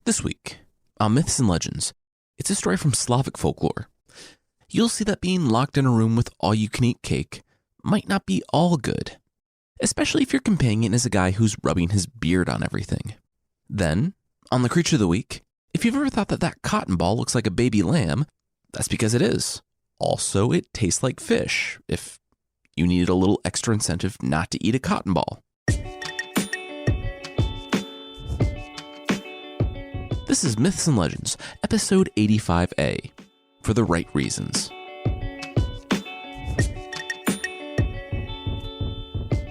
This week, on Myths and Legends, it's a story from Slavic folklore. You'll see that being locked in a room with all-you-can-eat cake might not be all good, especially if your companion is a guy who's rubbing his beard on everything. Then, on the Creature of the Week, if you've ever thought that cotton ball looks like a baby lamb, that's because it is. Also, it tastes like fish, if you needed a little extra incentive not to eat a cotton ball. This is Myths and Legends, episode 85A, for the right reasons.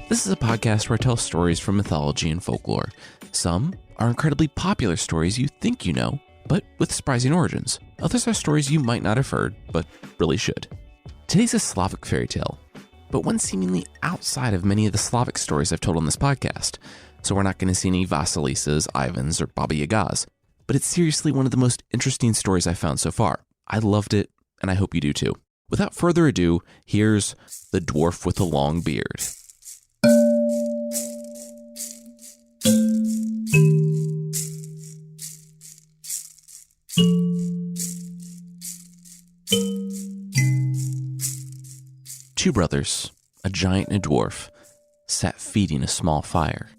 This is a podcast where I tell stories from mythology and folklore. Some are incredibly popular stories you think you know, but with surprising origins. Others are stories you might not have heard, but really should. Today's a Slavic fairy tale, but one seemingly outside of many of the Slavic stories I've told on this podcast. So we're not going to see any Vasilisas, Ivans, or Baba Yagas. But it's seriously one of the most interesting stories I've found so far. I loved it, and I hope you do too. Without further ado, here's The Dwarf with a Long Beard. Two brothers, a giant and a dwarf, sat feeding a small fire.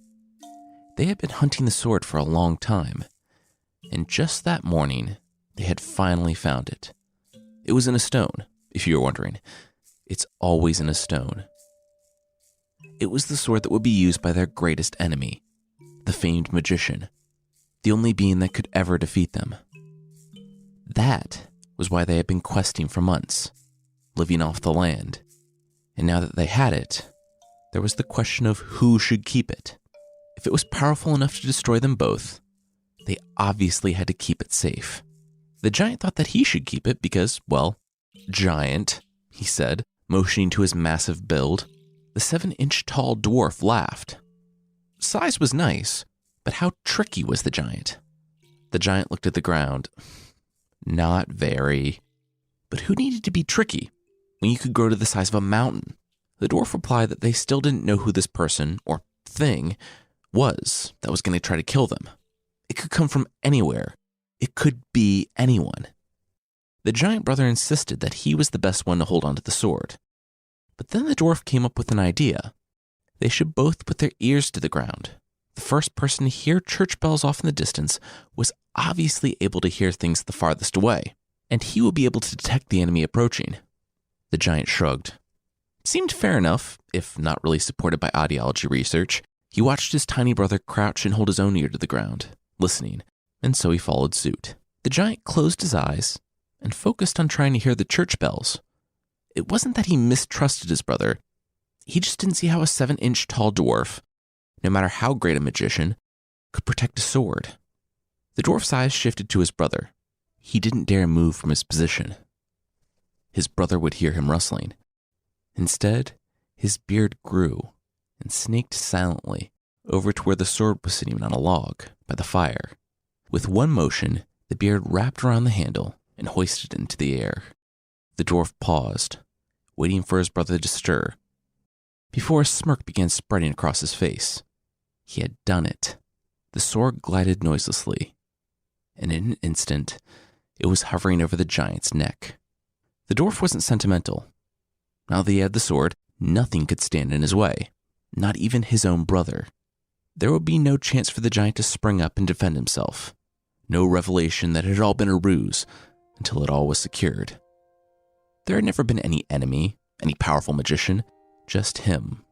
They had been hunting the sword for a long time. And just that morning, they had finally found it. It was in a stone, if you were wondering. It's always in a stone. It was the sword that would be used by their greatest enemy, the famed magician, the only being that could ever defeat them. That was why they had been questing for months, living off the land. And now that they had it, there was the question of who should keep it. If it was powerful enough to destroy them both, they obviously had to keep it safe. The giant thought that he should keep it because, well, giant, he said, motioning to his massive build. The 7-inch tall dwarf laughed. Size was nice, but how tricky was the giant? The giant looked at the ground. Not very. But who needed to be tricky when you could grow to the size of a mountain? The dwarf replied that they still didn't know who this person, or thing, was that was going to try to kill them. It could come from anywhere. It could be anyone. The giant brother insisted that he was the best one to hold onto the sword. But then the dwarf came up with an idea. They should both put their ears to the ground. The first person to hear church bells off in the distance was obviously able to hear things the farthest away, and he would be able to detect the enemy approaching. The giant shrugged. Seemed fair enough, if not really supported by audiology research. He watched his tiny brother crouch and hold his own ear to the ground, listening, and so he followed suit. The giant closed his eyes and focused on trying to hear the church bells. It wasn't that he mistrusted his brother. He just didn't see how a 7-inch tall dwarf, no matter how great a magician, could protect a sword. The dwarf's eyes shifted to his brother. He didn't dare move from his position. His brother would hear him rustling. Instead, his beard grew and snaked silently over to where the sword was sitting on a log by the fire. With one motion, the beard wrapped around the handle and hoisted it into the air. The dwarf paused, waiting for his brother to stir, before a smirk began spreading across his face. He had done it. The sword glided noiselessly, and in an instant, it was hovering over the giant's neck. The dwarf wasn't sentimental. Now that he had the sword, nothing could stand in his way, not even his own brother. There would be no chance for the giant to spring up and defend himself. No revelation that it had all been a ruse until it all was secured. There had never been any enemy, any powerful magician, just him,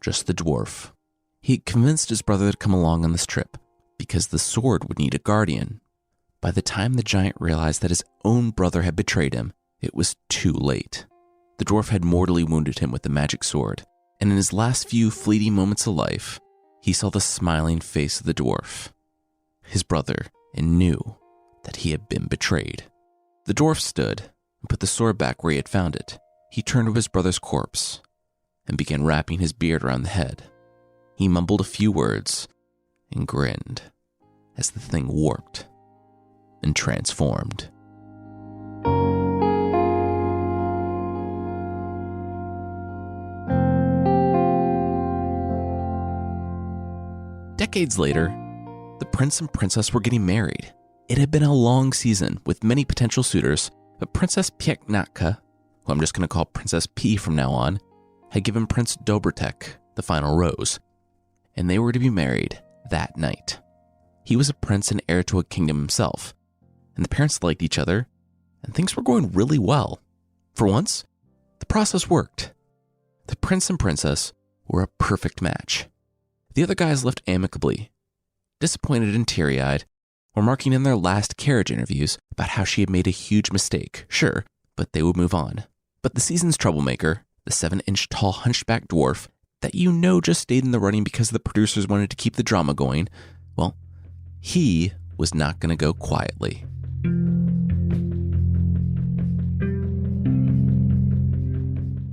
just the dwarf. He had convinced his brother to come along on this trip because the sword would need a guardian. By the time the giant realized that his own brother had betrayed him, it was too late. The dwarf had mortally wounded him with the magic sword, and in his last few fleeting moments of life, he saw the smiling face of the dwarf, his brother, and knew that he had been betrayed. The dwarf stood and put the sword back where he had found it. He turned to his brother's corpse and began wrapping his beard around the head. He mumbled a few words and grinned as the thing warped and transformed. Decades later, The prince and princess were getting married. It had been a long season with many potential suitors, but Princess Pieknatka, who I'm just going to call Princess P from now on, had given Prince Dobrotek the final rose, and they were to be married that night. He was a prince and heir to a kingdom himself, and the parents liked each other, and things were going really well. For once, the process worked. The prince and princess were a perfect match. The other guys left amicably, disappointed and teary-eyed, remarking in their last carriage interviews about how she had made a huge mistake, sure, but they would move on. But the season's troublemaker, the 7-inch tall hunchback dwarf that you know just stayed in the running because the producers wanted to keep the drama going, well, he was not going to go quietly.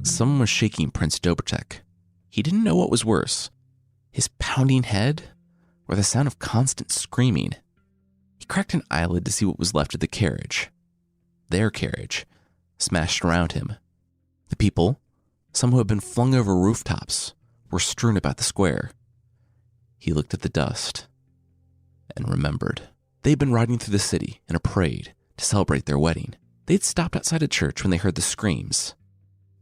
Someone was shaking Prince Dobrotek. He didn't know what was worse, his pounding head or the sound of constant screaming. He cracked an eyelid to see what was left of the carriage. Their carriage, smashed around him. The people, some who had been flung over rooftops, were strewn about the square. He looked at the dust and remembered. They'd been riding through the city in a parade to celebrate their wedding. They'd stopped outside a church when they heard the screams.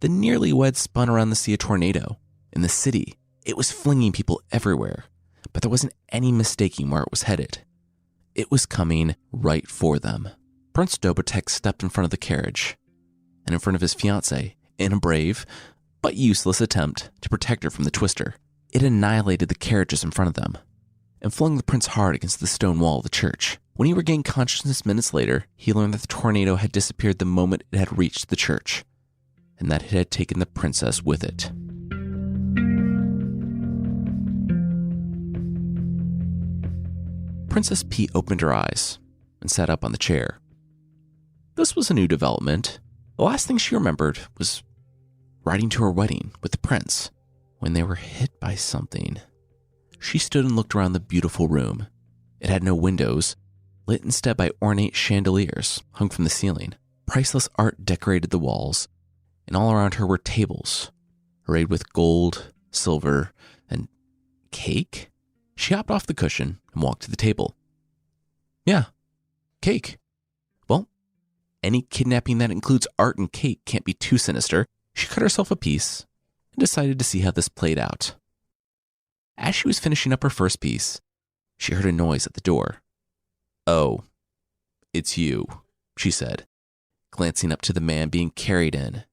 The nearly wed spun around the sea a tornado. In the city, it was flinging people everywhere, but there wasn't any mistaking where it was headed. It was coming right for them. Prince Dobrotek stepped in front of the carriage, and in front of his fiancée, in a brave but useless attempt to protect her from the twister, it annihilated the carriages in front of them and flung the prince hard against the stone wall of the church. When he regained consciousness minutes later, he learned that the tornado had disappeared the moment it had reached the church, and that it had taken the princess with it. Princess P opened her eyes and sat up on the chair. This was a new development. The last thing she remembered was riding to her wedding with the prince when they were hit by something. She stood and looked around the beautiful room. It had no windows, lit instead by ornate chandeliers hung from the ceiling. Priceless art decorated the walls, and all around her were tables, arrayed with gold, silver, and cake. She hopped off the cushion and walked to the table. Yeah, cake. Well, any kidnapping that includes art and cake can't be too sinister. She cut herself a piece and decided to see how this played out. As she was finishing up her first piece, she heard a noise at the door. "Oh, it's you," she said, glancing up to the man being carried in.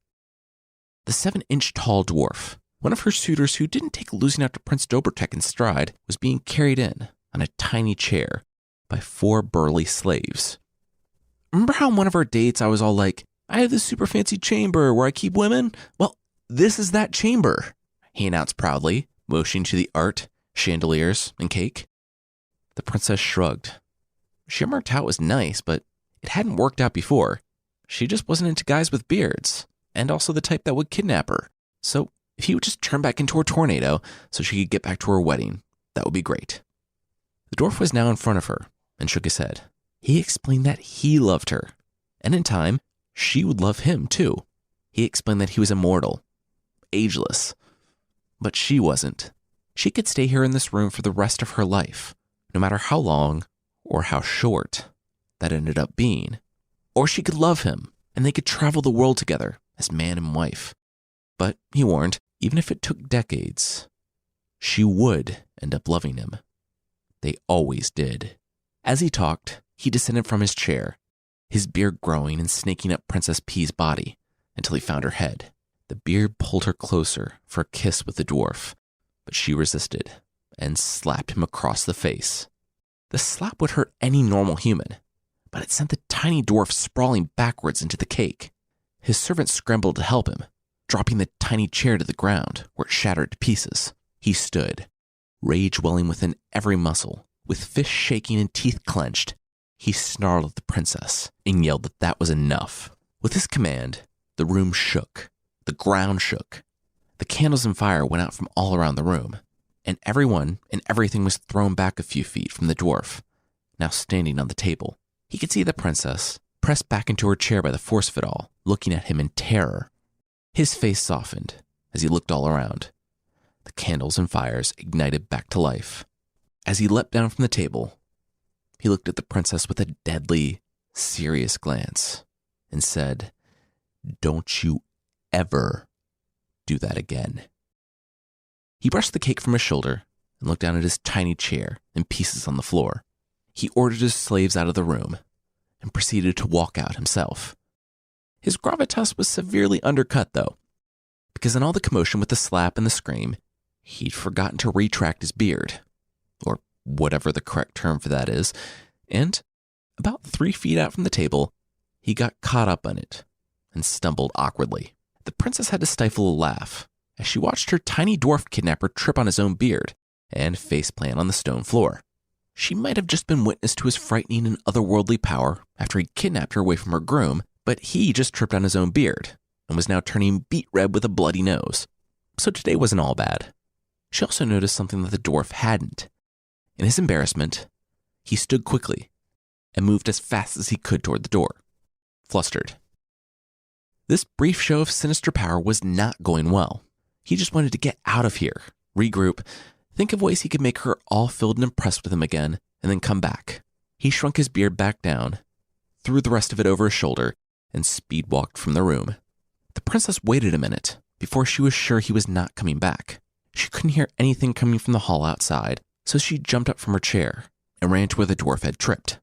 The 7-inch tall dwarf, one of her suitors who didn't take losing out to Prince Dobrotek in stride, was being carried in on a tiny chair by 4 burly slaves. Remember how on one of our dates I was all like, I have this super fancy chamber where I keep women? Well, this is that chamber, he announced proudly, motioning to the art, chandeliers, and cake. The princess shrugged. She remarked how it was nice, but it hadn't worked out before. She just wasn't into guys with beards, and also the type that would kidnap her. So if he would just turn back into a tornado so she could get back to her wedding, that would be great. The dwarf was now in front of her and shook his head. He explained that he loved her, and in time, she would love him too. He explained that he was immortal, ageless, but she wasn't. She could stay here in this room for the rest of her life, no matter how long or how short that ended up being. Or she could love him, and they could travel the world together as man and wife. But he warned, even if it took decades, she would end up loving him. They always did. As he talked, he descended from his chair, his beard growing and snaking up Princess P's body until he found her head. The beard pulled her closer for a kiss with the dwarf, but she resisted and slapped him across the face. The slap would hurt any normal human, but it sent the tiny dwarf sprawling backwards into the cake. His servant scrambled to help him, dropping the tiny chair to the ground where it shattered to pieces. He stood, rage welling within every muscle, with fists shaking and teeth clenched. He snarled at the princess and yelled that that was enough. With his command, the room shook. The ground shook. The candles and fire went out from all around the room, and everyone and everything was thrown back a few feet from the dwarf, now standing on the table. He could see the princess, pressed back into her chair by the force of it all, looking at him in terror. His face softened as he looked all around. The candles and fires ignited back to life. As he leapt down from the table, He looked at the princess with a deadly, serious glance and said, "Don't you ever do that again." He brushed the cake from his shoulder and looked down at his tiny chair and pieces on the floor. He ordered his slaves out of the room and proceeded to walk out himself. His gravitas was severely undercut, though, because in all the commotion with the slap and the scream, he'd forgotten to retract his beard, or whatever the correct term for that is, and about 3 feet out from the table, he got caught up on it and stumbled awkwardly. The princess had to stifle a laugh as she watched her tiny dwarf kidnapper trip on his own beard and faceplant on the stone floor. She might have just been witness to his frightening and otherworldly power after he kidnapped her away from her groom, but he just tripped on his own beard and was now turning beet red with a bloody nose. So today wasn't all bad. She also noticed something that the dwarf hadn't. In his embarrassment, he stood quickly and moved as fast as he could toward the door, flustered. This brief show of sinister power was not going well. He just wanted to get out of here, regroup, think of ways he could make her all filled and impressed with him again, and then come back. He shrunk his beard back down, threw the rest of it over his shoulder, and speed walked from the room. The princess waited a minute before she was sure he was not coming back. She couldn't hear anything coming from the hall outside, so she jumped up from her chair and ran to where the dwarf had tripped.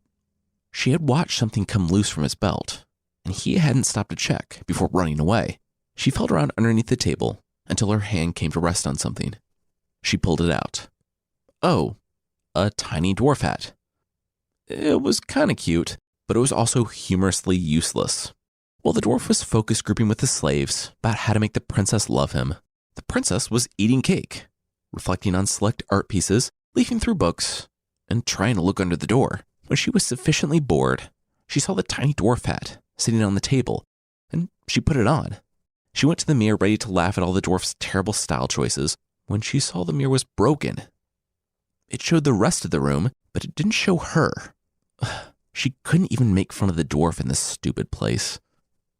She had watched something come loose from his belt, and he hadn't stopped to check before running away. She felt around underneath the table until her hand came to rest on something. She pulled it out. Oh, a tiny dwarf hat. It was kind of cute, but it was also humorously useless. While the dwarf was focus grouping with his slaves about how to make the princess love him, the princess was eating cake, reflecting on select art pieces, leafing through books, and trying to look under the door. When she was sufficiently bored, she saw the tiny dwarf hat sitting on the table, and she put it on. She went to the mirror ready to laugh at all the dwarf's terrible style choices when she saw the mirror was broken. It showed the rest of the room, but it didn't show her. She couldn't even make fun of the dwarf in this stupid place.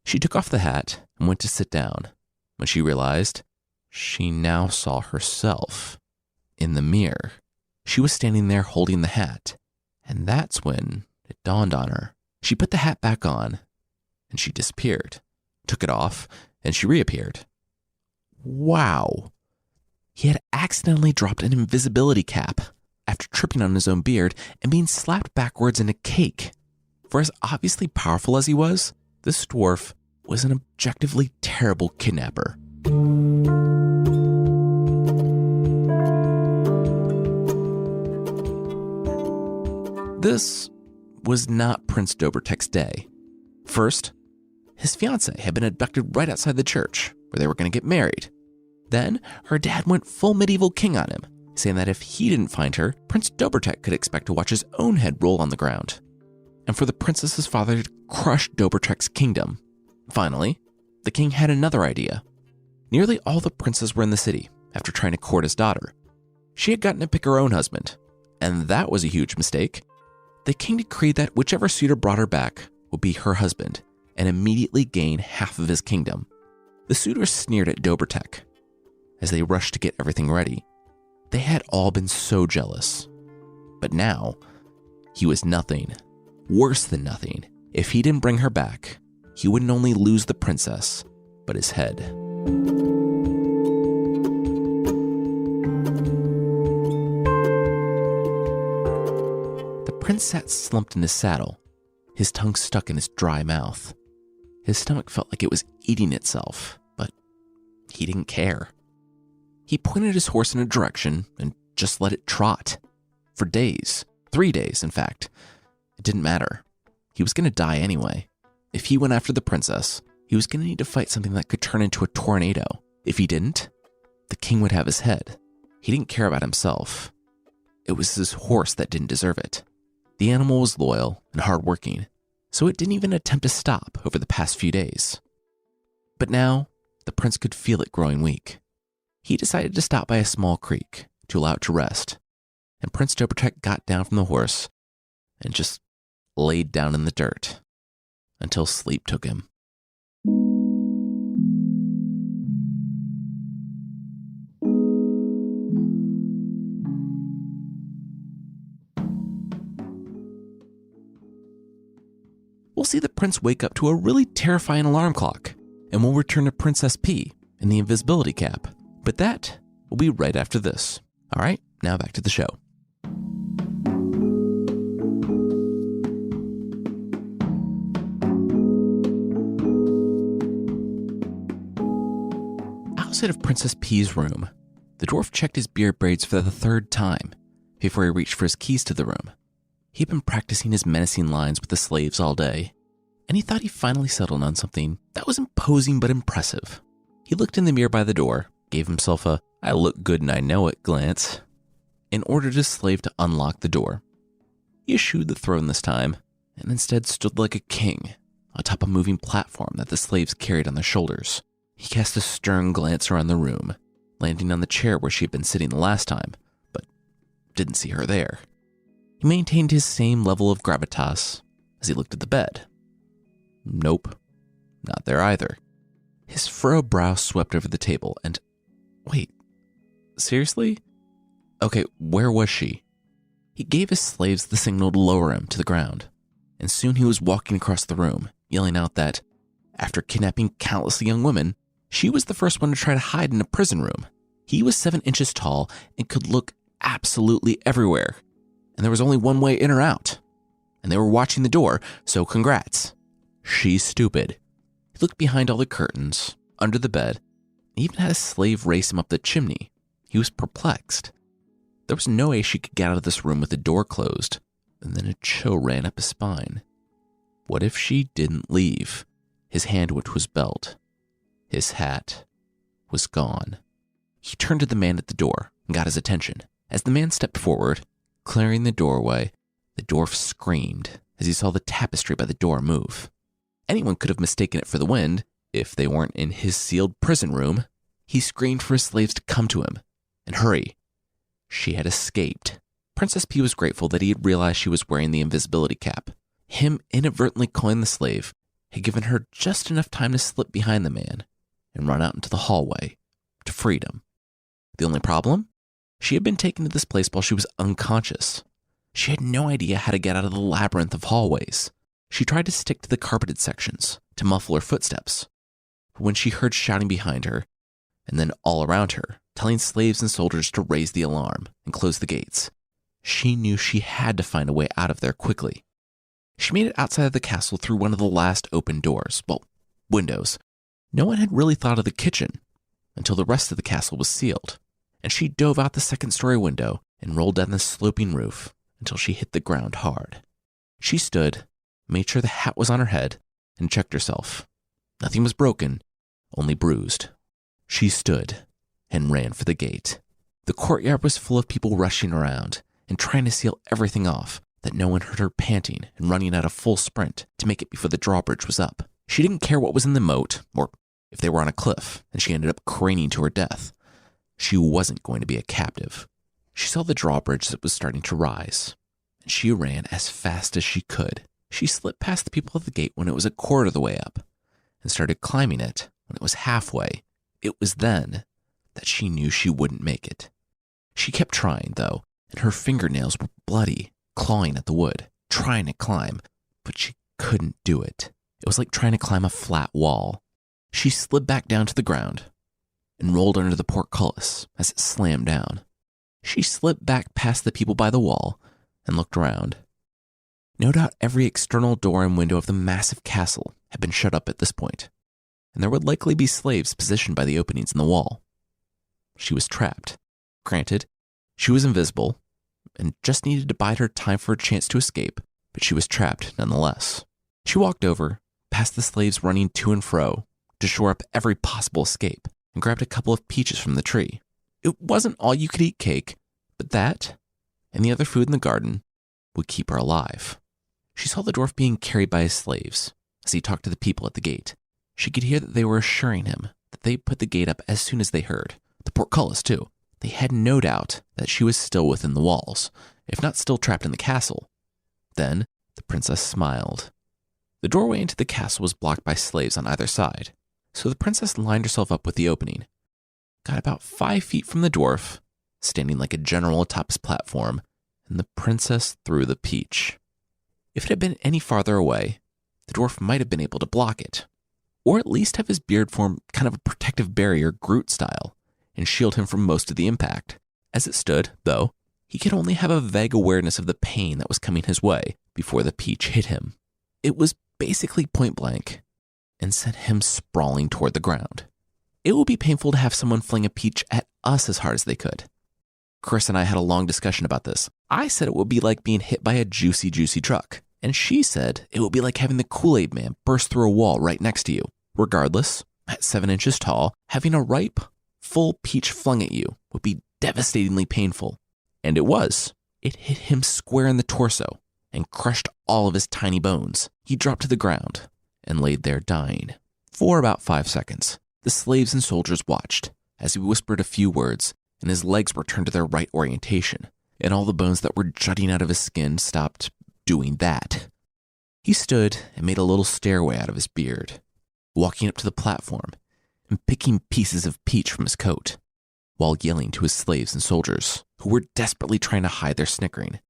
She took off the hat and went to sit down when she realized she now saw herself in the mirror. She was standing there holding the hat, and that's when it dawned on her. She put the hat back on, and she disappeared, took it off, and she reappeared. Wow! He had accidentally dropped an invisibility cap after tripping on his own beard and being slapped backwards in a cake. For as obviously powerful as he was, this dwarf was an objectively terrible kidnapper. This was not Prince Dobrotek's day. First, his fiancée had been abducted right outside the church where they were going to get married. Then, her dad went full medieval king on him, saying that if he didn't find her, Prince Dobrotek could expect to watch his own head roll on the ground, and for the princess's father to crush Dobrotek's kingdom. Finally, the king had another idea. Nearly all the princes were in the city after trying to court his daughter. She had gotten to pick her own husband, and that was a huge mistake. The king decreed that whichever suitor brought her back would be her husband and immediately gain half of his kingdom. The suitors sneered at Dobrotek as they rushed to get everything ready. They had all been so jealous. But now, he was nothing, worse than nothing. If he didn't bring her back, he wouldn't only lose the princess, but his head. The prince sat slumped in his saddle, his tongue stuck in his dry mouth. His stomach felt like it was eating itself, but he didn't care. He pointed his horse in a direction and just let it trot. For days, 3 days in fact. It didn't matter. He was going to die anyway. If he went after the princess, he was going to need to fight something that could turn into a tornado. If he didn't, the king would have his head. He didn't care about himself. It was his horse that didn't deserve it. The animal was loyal and hardworking, so it didn't even attempt to stop over the past few days. But now, the prince could feel it growing weak. He decided to stop by a small creek to allow it to rest, and Prince Dobrotek got down from the horse and just laid down in the dirt until sleep took him. we'll see the prince wake up to a really terrifying alarm clock, and we'll return to Princess P and the invisibility cap. But that will be right after this. All right, now back to the show. Outside of Princess P's room, the dwarf checked his beard braids for the third time before he reached for his keys to the room. He'd been practicing his menacing lines with the slaves all day, and he thought he finally settled on something that was imposing but impressive. He looked in the mirror by the door, gave himself a "I look good and I know it" glance, and ordered his slave to unlock the door. He eschewed the throne this time, and instead stood like a king atop a moving platform that the slaves carried on their shoulders. He cast a stern glance around the room, landing on the chair where she had been sitting the last time, but didn't see her there. He maintained his same level of gravitas as he looked at the bed. Nope, not there either. His furrowed brow swept over the table and... Wait, seriously? Okay, where was she? He gave his slaves the signal to lower him to the ground, and soon he was walking across the room, yelling out that, after kidnapping countless young women, she was the first one to try to hide in a prison room. He was 7 inches tall and could look absolutely everywhere, and there was only one way in or out, and they were watching the door, so congrats. She's stupid. He looked behind all the curtains, under the bed, and even had a slave race him up the chimney. He was perplexed. There was no way she could get out of this room with the door closed, and then a chill ran up his spine. What if she didn't leave? His hand went to his belt. His hat was gone. He turned to the man at the door and got his attention. As the man stepped forward, clearing the doorway, the dwarf screamed as he saw the tapestry by the door move. Anyone could have mistaken it for the wind if they weren't in his sealed prison room. He screamed for his slaves to come to him and hurry. She had escaped. Princess P was grateful that he had realized she was wearing the invisibility cap. Him inadvertently calling the slave had given her just enough time to slip behind the man and run out into the hallway to freedom. The only problem? She had been taken to this place while she was unconscious. She had no idea how to get out of the labyrinth of hallways. She tried to stick to the carpeted sections to muffle her footsteps. But when she heard shouting behind her, and then all around her, telling slaves and soldiers to raise the alarm and close the gates, she knew she had to find a way out of there quickly. She made it outside of the castle through one of the last open doors, windows. No one had really thought of the kitchen until the rest of the castle was sealed, and she dove out the second-story window and rolled down the sloping roof until she hit the ground hard. She stood, made sure the hat was on her head, and checked herself. Nothing was broken, only bruised. She stood and ran for the gate. The courtyard was full of people rushing around and trying to seal everything off, that no one heard her panting and running at a full sprint to make it before the drawbridge was up. She didn't care what was in the moat, or if they were on a cliff, and she ended up craning to her death. She wasn't going to be a captive. She saw the drawbridge that was starting to rise, and she ran as fast as she could. She slipped past the people at the gate when it was a quarter of the way up, and started climbing it when it was halfway. It was then that she knew she wouldn't make it. She kept trying, though, and her fingernails were bloody, clawing at the wood, trying to climb, but she couldn't do it. It was like trying to climb a flat wall. She slid back down to the ground and rolled under the portcullis as it slammed down. She slipped back past the people by the wall and looked around. No doubt every external door and window of the massive castle had been shut up at this point, and there would likely be slaves positioned by the openings in the wall. She was trapped. Granted, she was invisible and just needed to bide her time for a chance to escape, but she was trapped nonetheless. She walked over, past the slaves running to and fro, to shore up every possible escape, and grabbed a couple of peaches from the tree. It wasn't all-you-could-eat cake, but that, and the other food in the garden, would keep her alive. She saw the dwarf being carried by his slaves as he talked to the people at the gate. She could hear that they were assuring him that they'd put the gate up as soon as they heard. The portcullis, too. They had no doubt that she was still within the walls, if not still trapped in the castle. Then the princess smiled. The doorway into the castle was blocked by slaves on either side, so the princess lined herself up with the opening, got about 5 feet from the dwarf, standing like a general atop his platform, and the princess threw the peach. If it had been any farther away, the dwarf might have been able to block it, or at least have his beard form kind of a protective barrier Groot style and shield him from most of the impact. As it stood, though, he could only have a vague awareness of the pain that was coming his way before the peach hit him. It was basically point blank and sent him sprawling toward the ground. It would be painful to have someone fling a peach at us as hard as they could. Chris and I had a long discussion about this. I said it would be like being hit by a juicy truck, and she said it would be like having the Kool-Aid Man burst through a wall right next to you. Regardless, at 7 inches tall, having a ripe, full peach flung at you would be devastatingly painful. And it was. It hit him square in the torso and crushed all of his tiny bones. He dropped to the ground and laid there dying. For about 5 seconds, the slaves and soldiers watched as he whispered a few words and his legs returned to their right orientation, and all the bones that were jutting out of his skin stopped doing that. He stood and made a little stairway out of his beard, walking up to the platform and picking pieces of peach from his coat, while yelling to his slaves and soldiers, who were desperately trying to hide their snickering.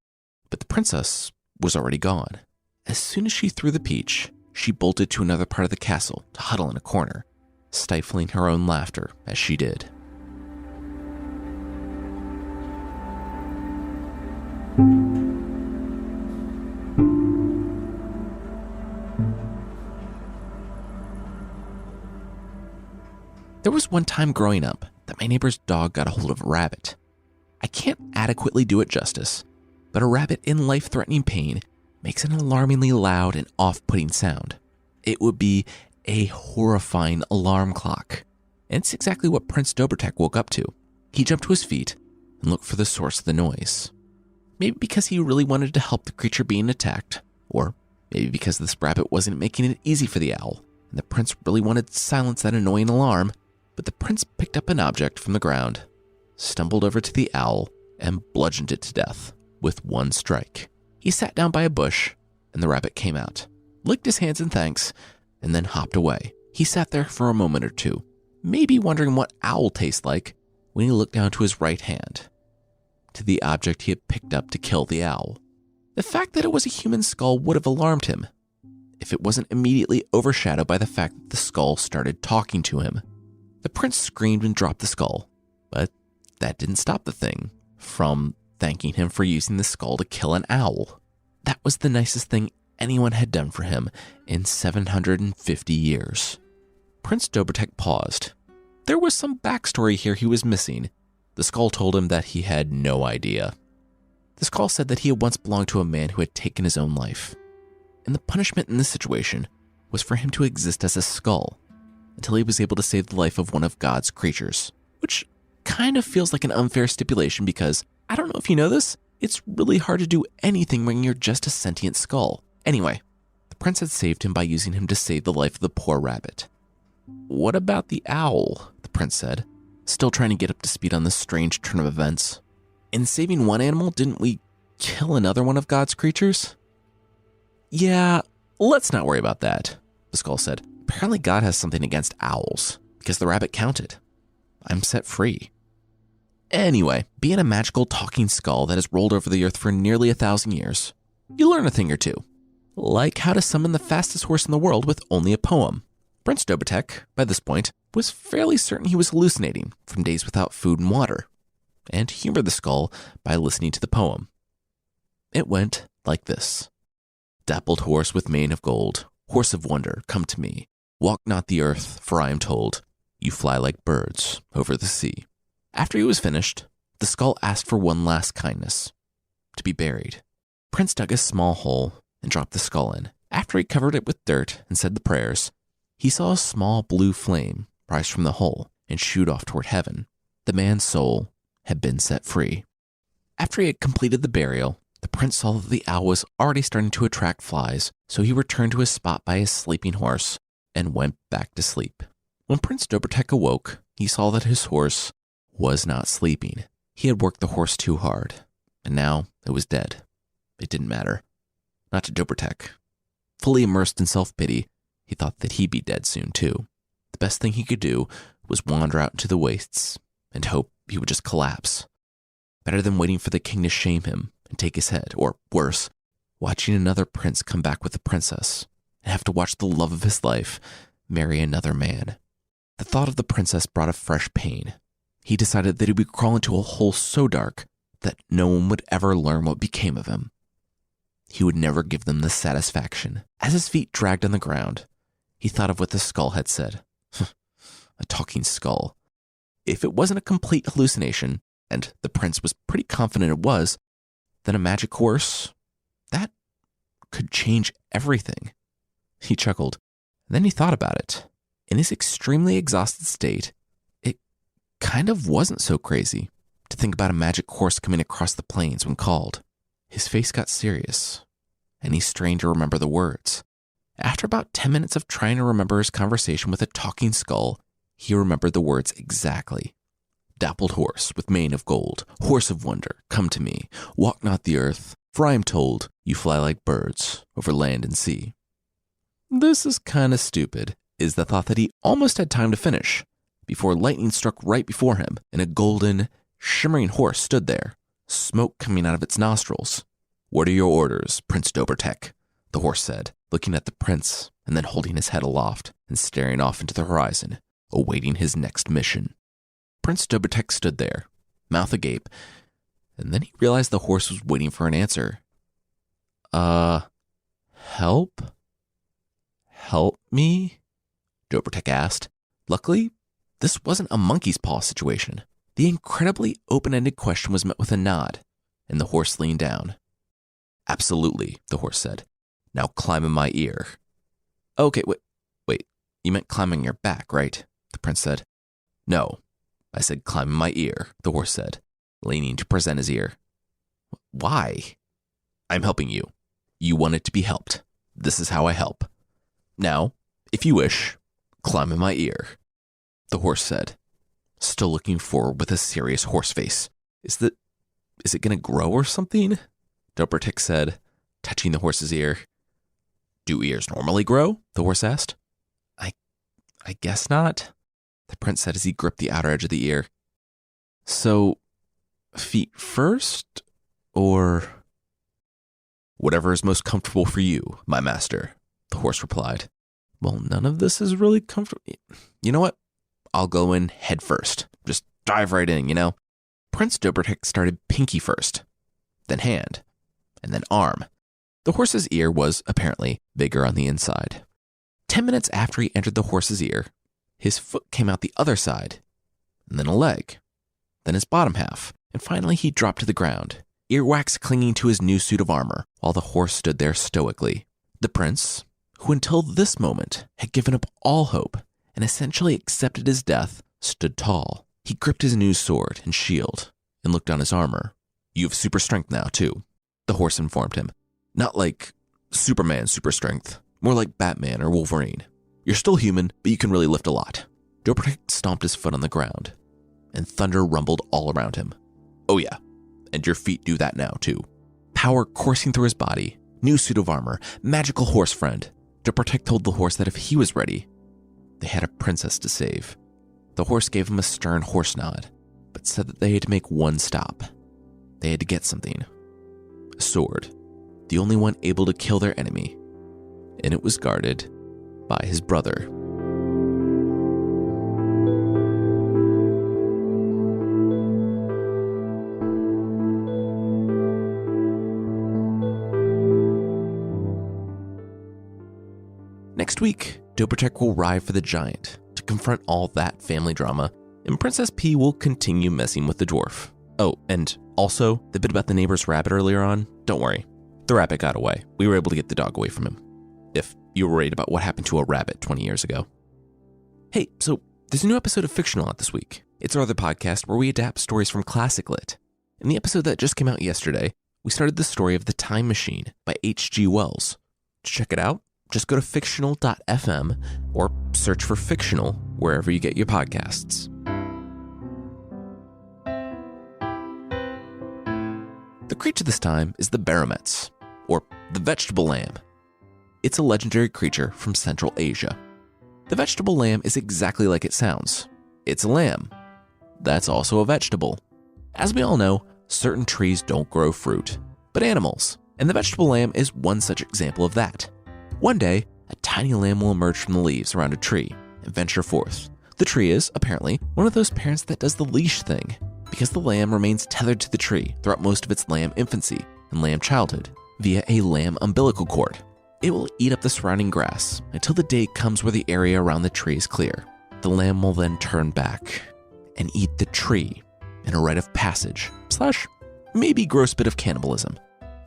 But the princess was already gone. As soon as she threw the peach, she bolted to another part of the castle to huddle in a corner, stifling her own laughter as she did. There was one time growing up that my neighbor's dog got a hold of a rabbit. I can't adequately do it justice, but a rabbit in life-threatening pain makes an alarmingly loud and off-putting sound. It would be a horrifying alarm clock, and it's exactly what Prince Dobrotek woke up to. He jumped to his feet and looked for the source of the noise. Maybe because he really wanted to help the creature being attacked, or maybe because this rabbit wasn't making it easy for the owl, and the prince really wanted to silence that annoying alarm. But the prince picked up an object from the ground, stumbled over to the owl, and bludgeoned it to death with one strike. He sat down by a bush, and the rabbit came out, licked his hands in thanks, and then hopped away. He sat there for a moment or two, maybe wondering what owl tastes like, when he looked down to his right hand, to the object he had picked up to kill the owl. The fact that it was a human skull would have alarmed him, if it wasn't immediately overshadowed by the fact that the skull started talking to him. The prince screamed and dropped the skull, but that didn't stop the thing from thanking him for using the skull to kill an owl. That was the nicest thing anyone had done for him in 750 years. Prince Dobrotek paused. There was some backstory here he was missing. The skull told him that he had no idea. The skull said that he had once belonged to a man who had taken his own life, and the punishment in this situation was for him to exist as a skull until he was able to save the life of one of God's creatures, which kind of feels like an unfair stipulation because, I don't know if you know this, it's really hard to do anything when you're just a sentient skull. Anyway, the prince had saved him by using him to save the life of the poor rabbit. What about the owl? The prince said, still trying to get up to speed on this strange turn of events. In saving one animal, didn't we kill another one of God's creatures? Yeah, let's not worry about that, the skull said. Apparently God has something against owls, because the rabbit counted. I'm set free. Anyway, being a magical talking skull that has rolled over the earth for nearly 1,000 years, you learn a thing or two. Like how to summon the fastest horse in the world with only a poem. Prince Dobrotek, by this point, was fairly certain he was hallucinating from days without food and water, and humored the skull by listening to the poem. It went like this. Dappled horse with mane of gold, horse of wonder, come to me. Walk not the earth, for I am told, you fly like birds over the sea. After he was finished, the skull asked for one last kindness, to be buried. Prince dug a small hole and dropped the skull in. After he covered it with dirt and said the prayers, he saw a small blue flame rise from the hole and shoot off toward heaven. The man's soul had been set free. After he had completed the burial, the prince saw that the owl was already starting to attract flies, so he returned to his spot by his sleeping horse and went back to sleep. When Prince Dobrotek awoke, he saw that his horse was not sleeping. He had worked the horse too hard, and now it was dead. It didn't matter. Not to Dobrotek. Fully immersed in self-pity, he thought that he'd be dead soon too. The best thing he could do was wander out into the wastes and hope he would just collapse. Better than waiting for the king to shame him and take his head, or worse, watching another prince come back with the princess and have to watch the love of his life marry another man. The thought of the princess brought a fresh pain. He decided that he would crawl into a hole so dark that no one would ever learn what became of him. He would never give them the satisfaction. As his feet dragged on the ground, he thought of what the skull had said. A talking skull. If it wasn't a complete hallucination, and the prince was pretty confident it was, then a magic horse, that could change everything. He chuckled. Then he thought about it. In his extremely exhausted state, it kind of wasn't so crazy to think about a magic horse coming across the plains when called. His face got serious, and he strained to remember the words. After about 10 minutes of trying to remember his conversation with a talking skull, he remembered the words exactly. Dappled horse with mane of gold, horse of wonder, come to me, walk not the earth, for I am told you fly like birds over land and sea. This is kind of stupid, is the thought that he almost had time to finish, before lightning struck right before him, and a golden, shimmering horse stood there, smoke coming out of its nostrils. What are your orders, Prince Dobrotek? The horse said, looking at the prince and then holding his head aloft and staring off into the horizon, awaiting his next mission. Prince Dobrotek stood there, mouth agape, and then he realized the horse was waiting for an answer. Help? Help me? Dobrotek asked. Luckily, this wasn't a monkey's paw situation. The incredibly open-ended question was met with a nod, and the horse leaned down. Absolutely, the horse said. Now climb in my ear. Okay, wait, you meant climbing your back, right? The prince said. No, I said climb in my ear, the horse said, leaning to present his ear. Why? I'm helping you. You wanted to be helped. This is how I help. Now, if you wish, climb in my ear, the horse said, still looking forward with a serious horse face. Is it going to grow or something? Dobrotek said, touching the horse's ear. Do ears normally grow? The horse asked. I guess not, the prince said as he gripped the outer edge of the ear. So, feet first, or? Whatever is most comfortable for you, my master, the horse replied. Well, none of this is really comfortable. You know what? I'll go in head first. Just dive right in, you know? Prince Dobrotek started pinky first, then hand, and then arm. The horse's ear was, apparently, bigger on the inside. 10 minutes after he entered the horse's ear, his foot came out the other side, and then a leg, then his bottom half, and finally he dropped to the ground, earwax clinging to his new suit of armor, while the horse stood there stoically. The prince, who until this moment had given up all hope and essentially accepted his death, stood tall. He gripped his new sword and shield and looked on his armor. You have super strength now, too, the horse informed him. Not like Superman super strength, more like Batman or Wolverine. You're still human, but you can really lift a lot. Dobrotek stomped his foot on the ground, and thunder rumbled all around him. Oh yeah, and your feet do that now, too. Power coursing through his body, new suit of armor, magical horse friend. Dobrotek told the horse that if he was ready, they had a princess to save. The horse gave him a stern horse nod, but said that they had to make one stop. They had to get something. A sword, the only one able to kill their enemy, and it was guarded by his brother. Next week, Dobrotek will ride for the giant to confront all that family drama, and Princess P will continue messing with the dwarf. Oh, and also, the bit about the neighbor's rabbit earlier on, don't worry. The rabbit got away. We were able to get the dog away from him. If you were worried about what happened to a rabbit 20 years ago. Hey, so there's a new episode of Fictional out this week. It's our other podcast where we adapt stories from classic lit. In the episode that just came out yesterday, we started the story of The Time Machine by H.G. Wells. To check it out, just go to fictional.fm or search for Fictional wherever you get your podcasts. The creature this time is the Barometz, or the vegetable lamb. It's a legendary creature from Central Asia. The vegetable lamb is exactly like it sounds. It's a lamb. That's also a vegetable. As we all know, certain trees don't grow fruit, but animals, and the vegetable lamb is one such example of that. One day, a tiny lamb will emerge from the leaves around a tree and venture forth. The tree is, apparently, one of those parents that does the leash thing, because the lamb remains tethered to the tree throughout most of its lamb infancy and lamb childhood via a lamb umbilical cord. It will eat up the surrounding grass until the day comes where the area around the tree is clear. The lamb will then turn back and eat the tree in a rite of passage / maybe gross bit of cannibalism.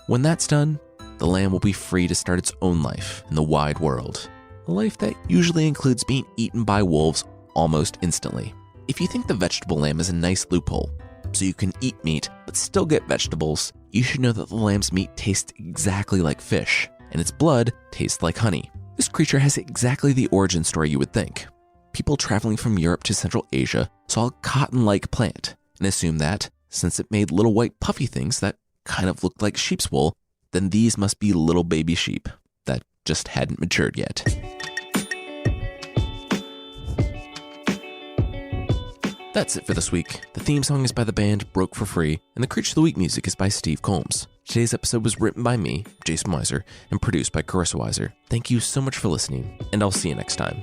When that's done, the lamb will be free to start its own life in the wide world, a life that usually includes being eaten by wolves almost instantly. If you think the vegetable lamb is a nice loophole, so you can eat meat but still get vegetables, you should know that the lamb's meat tastes exactly like fish, and its blood tastes like honey. This creature has exactly the origin story you would think. People traveling from Europe to Central Asia saw a cotton-like plant and assumed that, since it made little white puffy things that kind of looked like sheep's wool, then these must be little baby sheep that just hadn't matured yet. That's it for this week. The theme song is by the band Broke for Free, and the Creature of the Week music is by Steve Combs. Today's episode was written by me, Jason Weiser, and produced by Carissa Weiser. Thank you so much for listening, and I'll see you next time.